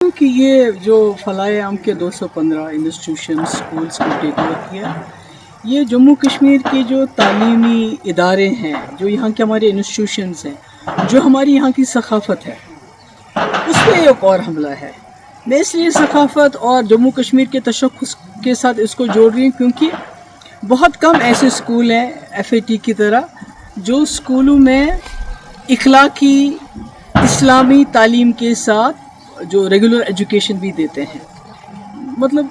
कि ये जो फलाए आम के 215 इंस्टीट्यूशन स्कूल्स को टेक ओवर किया, ये जम्मू कश्मीर के जो तालीमी इदारे हैं, जो यहाँ के हमारे इंस्टीट्यूशंस हैं, जो हमारी यहाँ की सकाफ़त है, उस पर एक और हमला है। मैं इसलिए सकाफ़त और जम्मू कश्मीर के तशख़्ख़ुस के साथ इसको जोड़ रही हूँ क्योंकि बहुत कम ऐसे स्कूल हैं FAT की तरह जो स्कूलों में इखलाकी इस्लामी तालीम के साथ जो रेगुलर एजुकेशन भी देते हैं। मतलब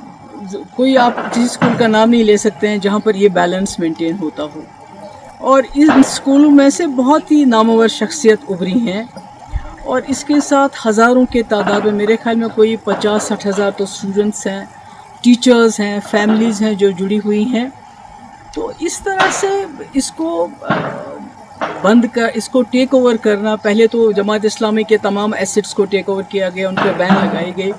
कोई आप किसी स्कूल का नाम नहीं ले सकते हैं जहाँ पर ये बैलेंस मेंटेन होता हो। और इन स्कूलों में से बहुत ही नामवर शख्सियत उभरी हैं और इसके साथ हज़ारों के तादाद में, मेरे ख्याल में कोई 50-60 हज़ार तो स्टूडेंट्स हैं, टीचर्स हैं, फैमिलीज़ हैं जो जुड़ी हुई हैं। तो इस तरह से इसको इसको टेक ओवर करना, पहले तो जमात इस्लामी के तमाम एसेट्स को टेक ओवर किया गया, उन पर बैन लगाई गई।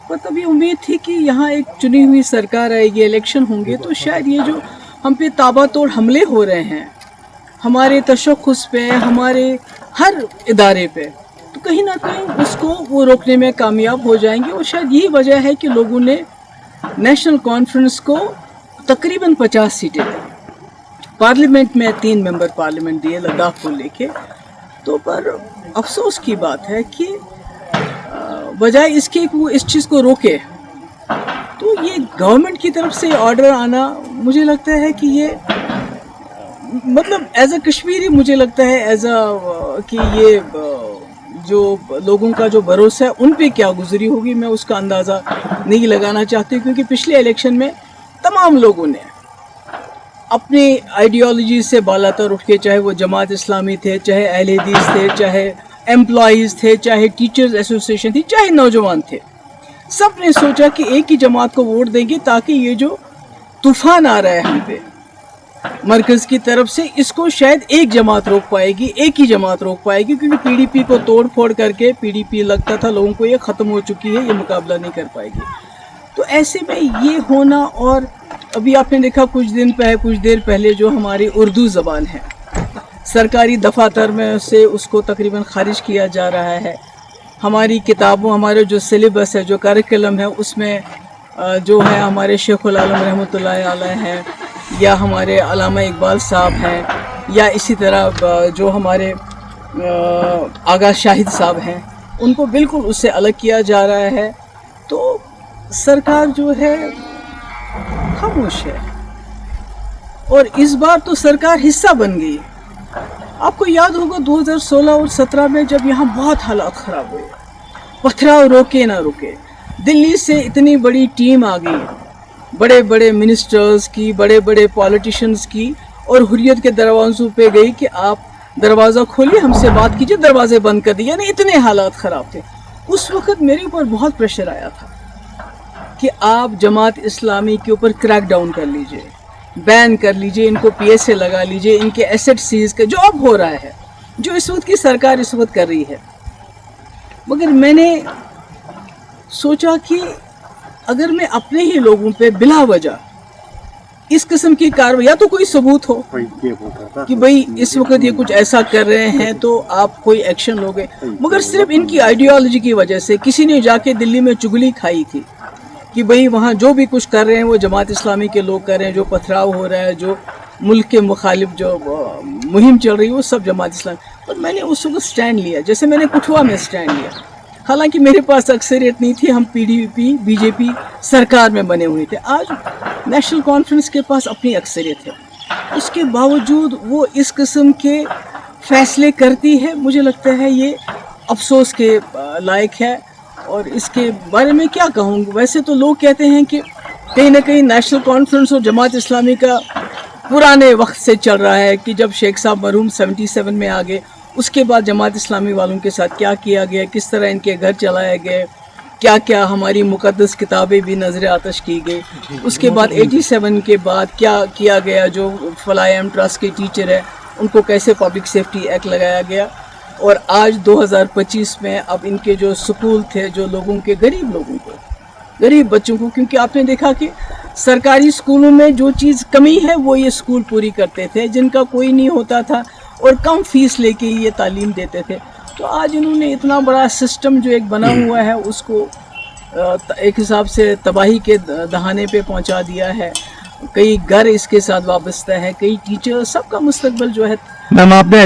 पर तभी उम्मीद थी कि यहाँ एक चुनी हुई सरकार आएगी, इलेक्शन होंगे, तो शायद ये जो हम पे ताबड़तोड़ हमले हो रहे हैं हमारे तशख़्ख़ुस पे, हमारे हर इदारे पे, तो कहीं ना कहीं उसको वो रोकने में कामयाब हो जाएंगे। और शायद यही वजह है कि लोगों ने नेशनल कॉन्फ्रेंस को तकरीबन 50 सीटें दी। पार्लियामेंट में 3 मेंबर पार्लियामेंट दिए लद्दाख को लेके। तो पर अफसोस की बात है कि बजाय इसके कि वो इस चीज़ को रोके, तो ये गवर्नमेंट की तरफ से ऑर्डर आना, मुझे लगता है कि ये मतलब एज अ कश्मीरी मुझे लगता है एज अ कि ये जो लोगों का जो भरोसा है उन पे क्या गुजरी होगी, मैं उसका अंदाज़ा नहीं लगाना चाहती। क्योंकि पिछले इलेक्शन में तमाम लोगों ने अपनी आइडियोलॉजी से बालातर उठ के, चाहे वो जमात इस्लामी थे, चाहे अहले हदीस थे, चाहे एम्प्लॉइज़ थे, चाहे टीचर्स एसोसिएशन थी, चाहे नौजवान थे, सब ने सोचा कि एक ही जमात को वोट देंगे ताकि ये जो तूफ़ान आ रहा है हम पे मरकज़ की तरफ से, इसको शायद एक जमात रोक पाएगी, एक ही जमात रोक पाएगी। क्योंकि PDP को तोड़ फोड़ करके PDP लगता था लोगों को ये ख़त्म हो चुकी है, ये मुकाबला नहीं कर पाएगी। तो ऐसे में ये होना, और अभी आपने देखा कुछ देर पहले जो हमारी उर्दू ज़बान है, सरकारी दफातर में से उसको तकरीबन ख़ारिज किया जा रहा है। हमारी किताबों, हमारे जो सिलेबस है, जो करिकुलम है, उसमें जो है हमारे शेखुल आलम रहमतुल्लाह अलैह हैं, या हमारे अल्लामा इकबाल साहब हैं, या इसी तरह जो हमारे आगा शाहिद साहब हैं, उनको बिल्कुल उससे अलग किया जा रहा है। तो सरकार जो है खामोश है, और इस बार तो सरकार हिस्सा बन गई। आपको याद होगा 2016 और 17 में जब यहाँ बहुत हालात ख़राब हुए, पथराव रोके ना रुके, दिल्ली से इतनी बड़ी टीम आ गई, बड़े बड़े मिनिस्टर्स की, बड़े बड़े पॉलिटिशियंस की, और हुर्रियत के दरवाज़ों पे गई कि आप दरवाज़ा खोलिए, हमसे बात कीजिए, दरवाजे बंद कर दिए। यानी इतने हालात ख़राब थे। उस वक़्त मेरे ऊपर बहुत प्रेशर आया था कि आप जमात इस्लामी के ऊपर क्रैक डाउन कर लीजिए, बैन कर लीजिए, इनको PSA लगा लीजिए, इनके एसेट सीज का जो अब हो रहा है, जो इस वक्त की सरकार इस वक्त कर रही है। मगर मैंने सोचा कि अगर मैं अपने ही लोगों पे बिला वजह इस किस्म की कार्रवाई, या तो कोई सबूत हो कि भाई इस वक्त ये कुछ ऐसा कर रहे हैं तो आप कोई एक्शन लोगे, मगर सिर्फ इनकी आइडियोलॉजी की वजह से किसी ने जाके दिल्ली में चुगली खाई थी कि भाई वहाँ जो भी कुछ कर रहे हैं वो जमात इस्लामी के लोग कर रहे हैं, जो पथराव हो रहा है, जो मुल्क के मुखालिफ जो मुहिम चल रही है, वो सब जमात इस्लामी। पर मैंने उस वक्त स्टैंड लिया, जैसे मैंने कठुआ में स्टैंड लिया। हालांकि मेरे पास अक्सरियत नहीं थी, हम PDP BJP सरकार में बने हुए थे। आज नेशनल कॉन्फ्रेंस के पास अपनी अक्सरियत है, उसके बावजूद वो इस किस्म के फैसले करती है। मुझे लगता है ये अफसोस के लायक है। और इसके बारे में क्या कहूँगी, वैसे तो लोग कहते हैं कि कहीं ना कहीं नेशनल कॉन्फ्रेंस और जमात इस्लामी का पुराने वक्त से चल रहा है कि जब शेख साहब मरहूम 77 में आ गए, उसके बाद जमात इस्लामी वालों के साथ क्या किया गया, किस तरह इनके घर चलाए गए, क्या क्या हमारी मुक़द्दस किताबें भी नज़र आतश की गई। उसके बाद 87 के बाद क्या किया गया, जो फलाए आम ट्रस्ट के टीचर है उनको कैसे पब्लिक सेफ्टी एक्ट लगाया गया। और आज 2025 में अब इनके जो स्कूल थे, जो लोगों के गरीब बच्चों को, क्योंकि आपने देखा कि सरकारी स्कूलों में जो चीज़ कमी है वो ये स्कूल पूरी करते थे, जिनका कोई नहीं होता था और कम फीस लेके ये तालीम देते थे। तो आज इन्होंने इतना बड़ा सिस्टम जो एक बना हुआ है उसको ایک حساب سے تباہی کے دہانے پہ پہنچا دیا ہے. کئی گھر اس کے ساتھ وابستہ ہے, کئی ٹیچر, سب کا مستقبل جو ہے. میم آپ نے